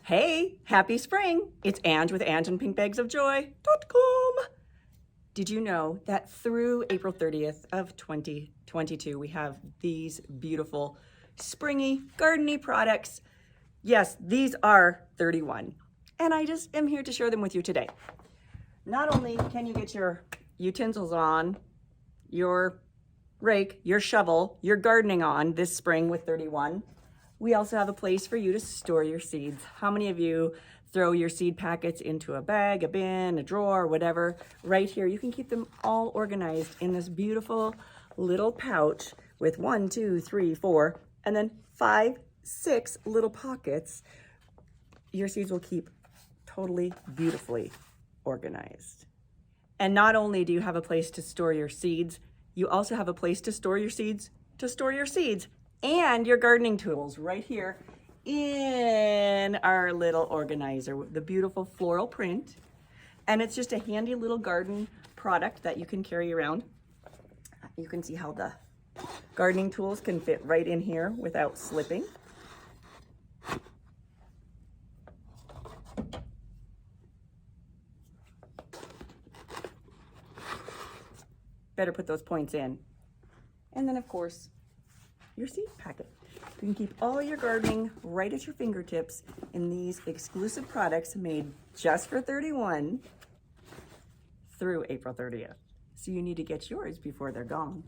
Hey, happy spring! It's Ange with AngeandPinkBagsOfJoy.com. Did you know that through April 30th of 2022, we have these beautiful springy, gardeny products? Yes, these are 31. And I just am here to share them with you today. Not only can you get your utensils on, your rake, your shovel, your gardening on this spring with 31, we also have a place for you to store your seeds. How many of you throw your seed packets into a bag, a bin, a drawer, whatever? Right here, you can keep them all organized in this beautiful little pouch with 1, 2, 3, 4, and then 5, 6 little pockets. Your seeds will keep totally beautifully organized. And not only do you have a place to store your seeds, you also have a place to store your seeds, and your gardening tools right here in our little organizer with the beautiful floral print. And it's just a handy little garden product that you can carry around. You can see how the gardening tools can fit right in here without slipping. Better put those points in. And then of course, your seed packet. You can keep all your gardening right at your fingertips in these exclusive products made just for 31 through April 30th. So you need to get yours before they're gone.